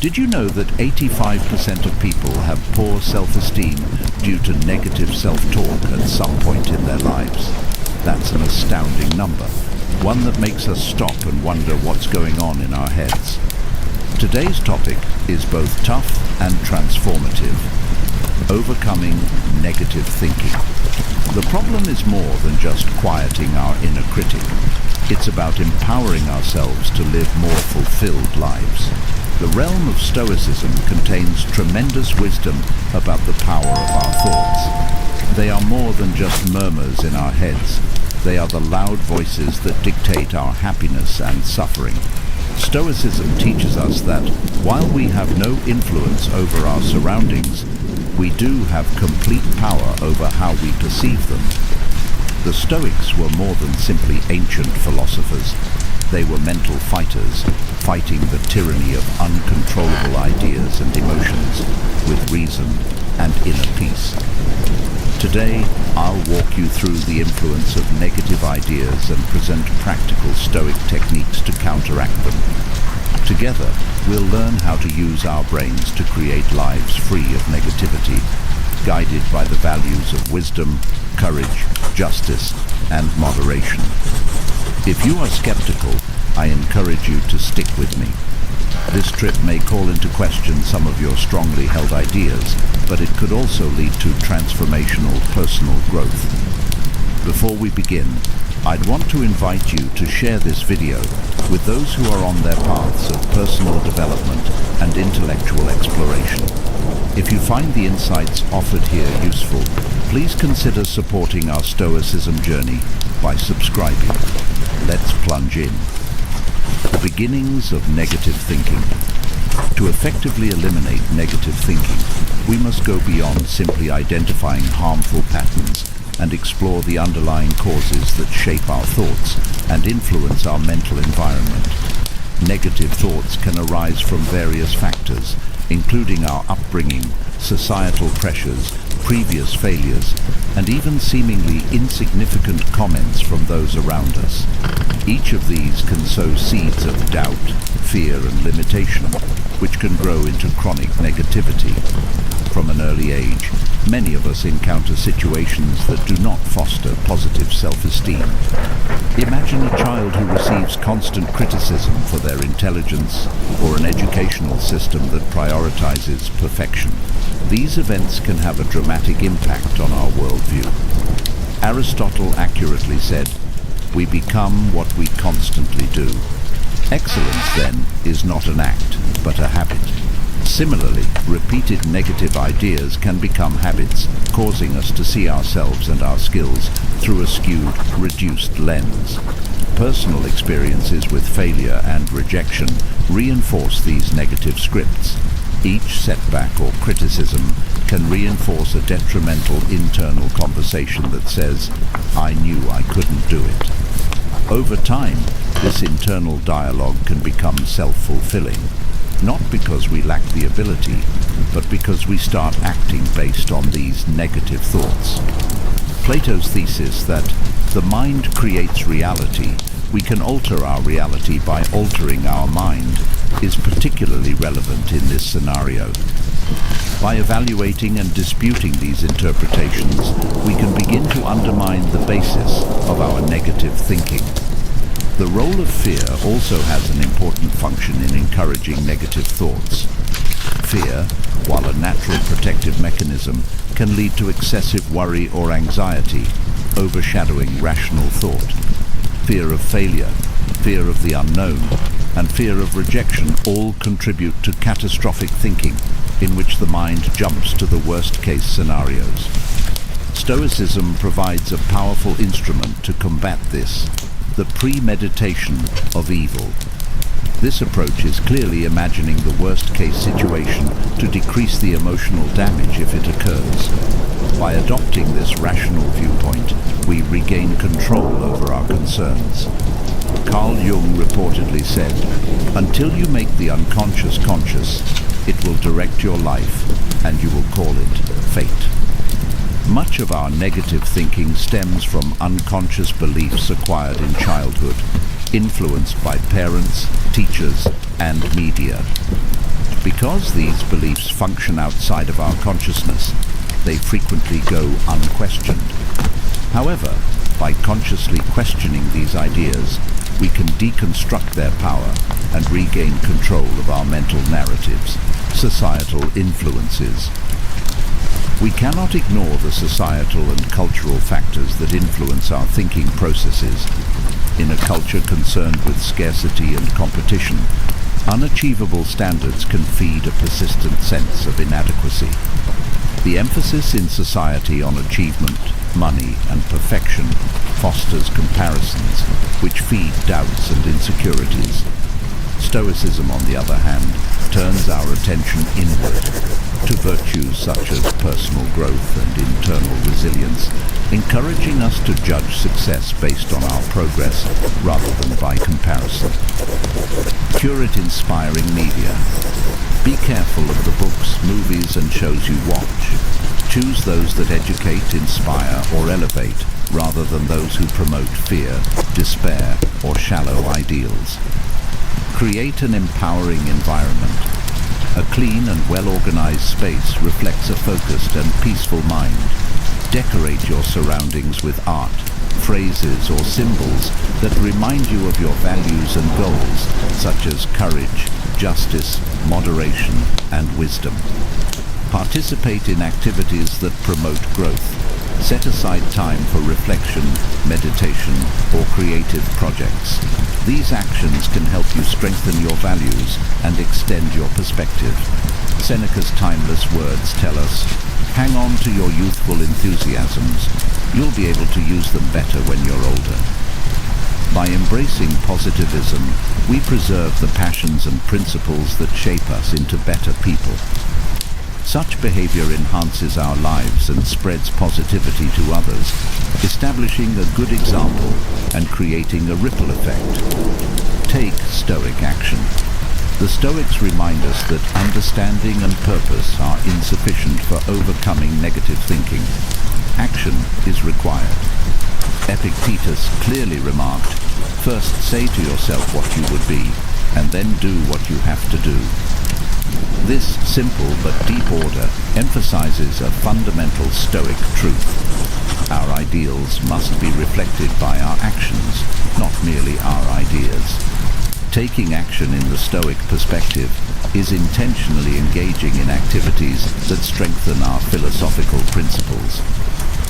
Did you know that 85% of people have poor self-esteem due to negative self-talk at some point in their lives? That's an astounding number, one that makes us stop and wonder what's going on in our heads. Today's topic is both tough and transformative: overcoming negative thinking. The problem is more than just quieting our inner critic. It's about empowering ourselves to live more fulfilled lives. The realm of Stoicism contains tremendous wisdom about the power of our thoughts. They are more than just murmurs in our heads. They are the loud voices that dictate our happiness and suffering. Stoicism teaches us that while we have no influence over our surroundings, we do have complete power over how we perceive them. The Stoics were more than simply ancient philosophers. They were mental fighters, fighting the tyranny of uncontrollable ideas and emotions with reason and inner peace. Today, I'll walk you through the influence of negative ideas and present practical Stoic techniques to counteract them. Together, we'll learn how to use our brains to create lives free of negativity, guided by the values of wisdom, courage, justice, and moderation. If you are skeptical, I encourage you to stick with me. This trip may call into question some of your strongly held ideas, but it could also lead to transformational personal growth. Before we begin, I'd want to invite you to share this video with those who are on their paths of personal development and intellectual exploration. If you find the insights offered here useful, please consider supporting our Stoicism journey by subscribing. Let's plunge in. The beginnings of negative thinking. To effectively eliminate negative thinking, we must go beyond simply identifying harmful patterns and explore the underlying causes that shape our thoughts and influence our mental environment. Negative thoughts can arise from various factors, including our upbringing, societal pressures, previous failures, and even seemingly insignificant comments from those around us. Each of these can sow seeds of doubt, fear, and limitation, which can grow into chronic negativity. From an early age, many of us encounter situations that do not foster positive self-esteem. Imagine a child who receives constant criticism for their intelligence, or an educational system that prioritizes perfection. These events can have a dramatic impact on our worldview. Aristotle accurately said, "We become what we constantly do." Excellence, then, is not an act, but a habit. Similarly, repeated negative ideas can become habits, causing us to see ourselves and our skills through a skewed, reduced lens. Personal experiences with failure and rejection reinforce these negative scripts. Each setback or criticism can reinforce a detrimental internal conversation that says, "I knew I couldn't do it." Over time, this internal dialogue can become self-fulfilling, not because we lack the ability, but because we start acting based on these negative thoughts. Plato's thesis that the mind creates reality, we can alter our reality by altering our mind, is particularly relevant in this scenario. By evaluating and disputing these interpretations, we can begin to undermine the basis of our negative thinking. The role of fear also has an important function in encouraging negative thoughts. Fear, while a natural protective mechanism, can lead to excessive worry or anxiety, overshadowing rational thought. Fear of failure, fear of the unknown, and fear of rejection all contribute to catastrophic thinking, in which the mind jumps to the worst-case scenarios. Stoicism provides a powerful instrument to combat this: the premeditation of evil. This approach is clearly imagining the worst-case situation to decrease the emotional damage if it occurs. By adopting this rational viewpoint, we regain control over our concerns. Carl Jung reportedly said, "Until you make the unconscious conscious, it will direct your life, and you will call it fate." Much of our negative thinking stems from unconscious beliefs acquired in childhood, influenced by parents, teachers, and media. Because these beliefs function outside of our consciousness, they frequently go unquestioned. However, by consciously questioning these ideas, we can deconstruct their power and regain control of our mental narratives, societal influences. We cannot ignore the societal and cultural factors that influence our thinking processes. In a culture concerned with scarcity and competition, unachievable standards can feed a persistent sense of inadequacy. The emphasis in society on achievement, money, and perfection fosters comparisons, which feed doubts and insecurities. Stoicism, on the other hand, turns our attention inward to virtues such as personal growth and internal resilience, encouraging us to judge success based on our progress rather than by comparison. Curate inspiring media. Be careful of the books, movies, and shows you watch. Choose those that educate, inspire, or elevate, rather than those who promote fear, despair, or shallow ideals. Create an empowering environment. A clean and well-organized space reflects a focused and peaceful mind. Decorate your surroundings with art, phrases, or symbols that remind you of your values and goals, such as courage, justice, moderation, and wisdom. Participate in activities that promote growth. Set aside time for reflection, meditation, or creative projects. These actions can help you strengthen your values and extend your perspective. Seneca's timeless words tell us, "Hang on to your youthful enthusiasms. You'll be able to use them better when you're older." By embracing positivism, we preserve the passions and principles that shape us into better people. Such behavior enhances our lives and spreads positivity to others, establishing a good example and creating a ripple effect. Take Stoic action. The Stoics remind us that understanding and purpose are insufficient for overcoming negative thinking. Action is required. Epictetus clearly remarked, "First say to yourself what you would be, and then do what you have to do." This simple but deep order emphasizes a fundamental Stoic truth. Our ideals must be reflected by our actions, not merely our ideas. Taking action in the Stoic perspective is intentionally engaging in activities that strengthen our philosophical principles.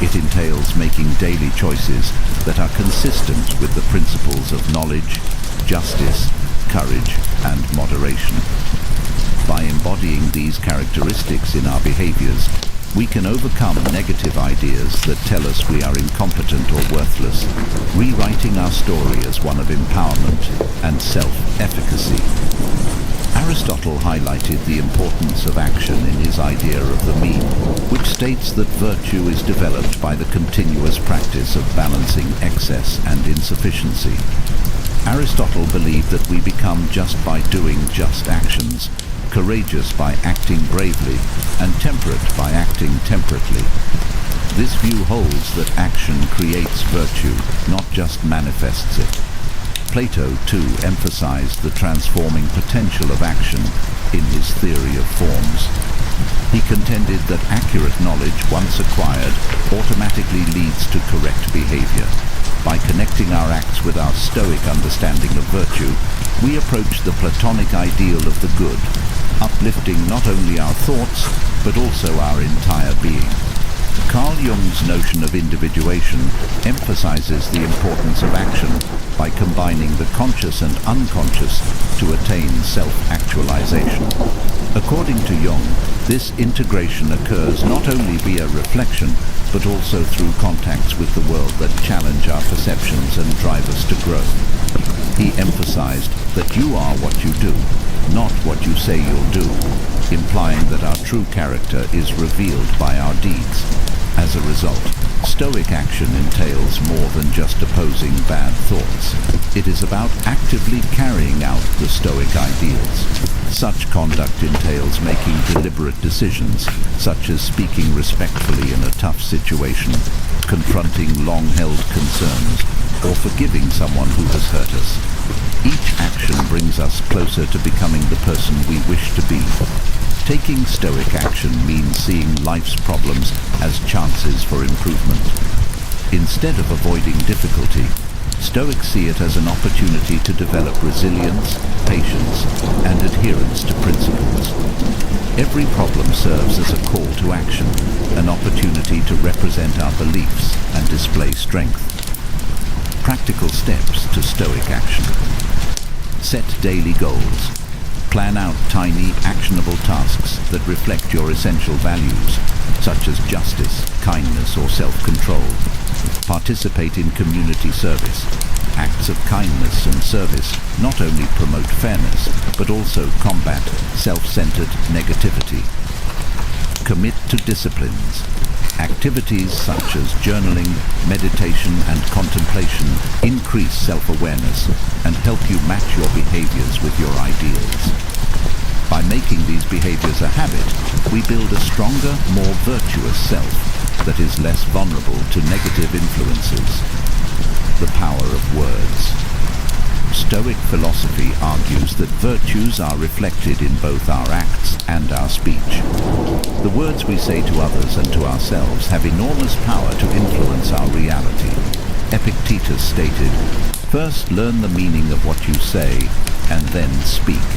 It entails making daily choices that are consistent with the principles of knowledge, justice, courage, and moderation. By embodying these characteristics in our behaviors, we can overcome negative ideas that tell us we are incompetent or worthless, rewriting our story as one of empowerment and self-efficacy. Aristotle highlighted the importance of action in his idea of the mean, which states that virtue is developed by the continuous practice of balancing excess and insufficiency. Aristotle believed that we become just by doing just actions, courageous by acting bravely, and temperate by acting temperately. This view holds that action creates virtue, not just manifests it. Plato, too, emphasized the transforming potential of action in his theory of forms. He contended that accurate knowledge, once acquired, automatically leads to correct behavior. By connecting our acts with our Stoic understanding of virtue, we approach the Platonic ideal of the good, uplifting not only our thoughts, but also our entire being. Carl Jung's notion of individuation emphasizes the importance of action by combining the conscious and unconscious to attain self-actualization. According to Jung, this integration occurs not only via reflection, but also through contacts with the world that challenge our perceptions and drive us to grow. He emphasized that you are what you do, not what you say you'll do, implying that our true character is revealed by our deeds. As a result, Stoic action entails more than just opposing bad thoughts. It is about actively carrying out the Stoic ideals. Such conduct entails making deliberate decisions, such as speaking respectfully in a tough situation, confronting long-held concerns, or forgiving someone who has hurt us. Each action brings us closer to becoming the person we wish to be. Taking Stoic action means seeing life's problems as chances for improvement. Instead of avoiding difficulty, Stoics see it as an opportunity to develop resilience, patience, and adherence to principles. Every problem serves as a call to action, an opportunity to represent our beliefs and display strength. Practical steps to Stoic action. Set daily goals. Plan out tiny, actionable tasks that reflect your essential values, such as justice, kindness, or self-control. Participate in community service. Acts of kindness and service not only promote fairness, but also combat self-centered negativity. Commit to disciplines. Activities such as journaling, meditation, and contemplation increase self-awareness and help you match your behaviors with your ideals. By making these behaviors a habit, we build a stronger, more virtuous self that is less vulnerable to negative influences. The power of words. Stoic philosophy argues that virtues are reflected in both our acts and our speech. The words we say to others and to ourselves have enormous power to influence our reality. Epictetus stated, "First learn the meaning of what you say, and then speak."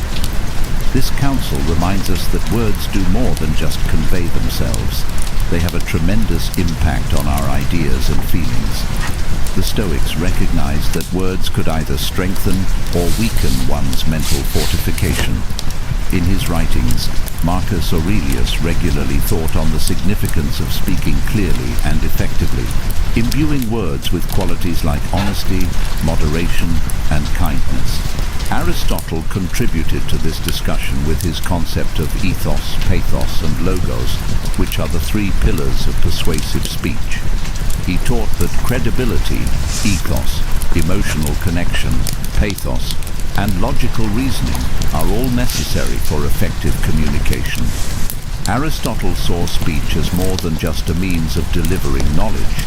This counsel reminds us that words do more than just convey themselves. They have a tremendous impact on our ideas and feelings. The Stoics recognized that words could either strengthen or weaken one's mental fortification. In his writings, Marcus Aurelius regularly thought on the significance of speaking clearly and effectively, imbuing words with qualities like honesty, moderation, and kindness. Aristotle contributed to this discussion with his concept of ethos, pathos, and logos, which are the three pillars of persuasive speech. He taught that credibility, ethos, emotional connection, pathos, and logical reasoning are all necessary for effective communication. Aristotle saw speech as more than just a means of delivering knowledge.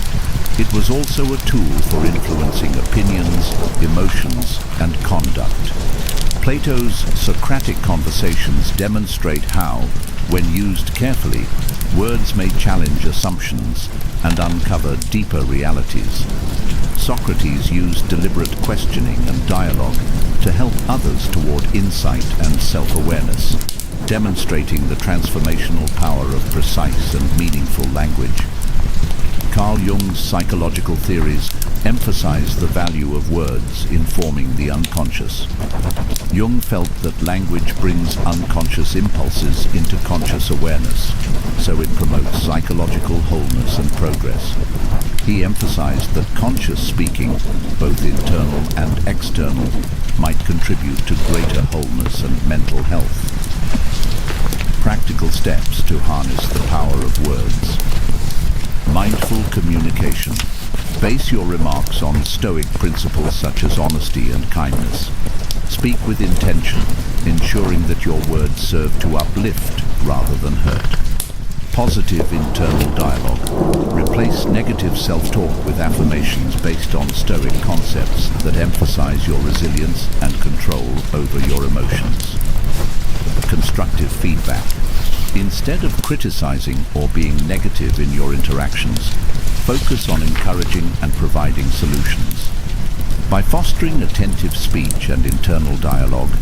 It was also a tool for influencing opinions, emotions, and conduct. Plato's Socratic conversations demonstrate how, when used carefully, words may challenge assumptions and uncover deeper realities. Socrates used deliberate questioning and dialogue to help others toward insight and self-awareness, demonstrating the transformational power of precise and meaningful language. Carl Jung's psychological theories emphasize the value of words in forming the unconscious. Jung felt that language brings unconscious impulses into conscious awareness, so it promotes psychological wholeness and progress. He emphasized that conscious speaking, both internal and external, might contribute to greater wholeness and mental health. Practical steps to harness the power of words. Mindful communication. Base your remarks on Stoic principles such as honesty and kindness. Speak with intention, ensuring that your words serve to uplift rather than hurt. Positive internal dialogue. Replace negative self-talk with affirmations based on Stoic concepts that emphasize your resilience and control over your emotions. Constructive feedback. Instead of criticizing or being negative in your interactions, focus on encouraging and providing solutions. By fostering attentive speech and internal dialogue,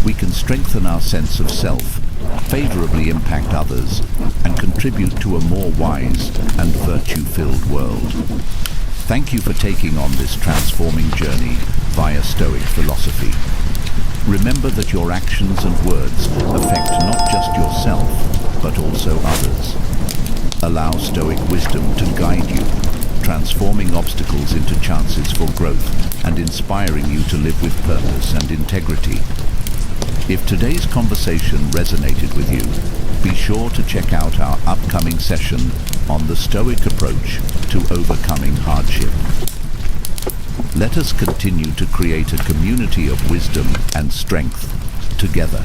we can strengthen our sense of self, favorably impact others, and contribute to a more wise and virtue-filled world. Thank you for taking on this transforming journey via Stoic philosophy. Remember that your actions and words affect not just yourself, but also others. Allow Stoic wisdom to guide you, transforming obstacles into chances for growth and inspiring you to live with purpose and integrity. If today's conversation resonated with you, be sure to check out our upcoming session on the Stoic approach to overcoming hardship. Let us continue to create a community of wisdom and strength together.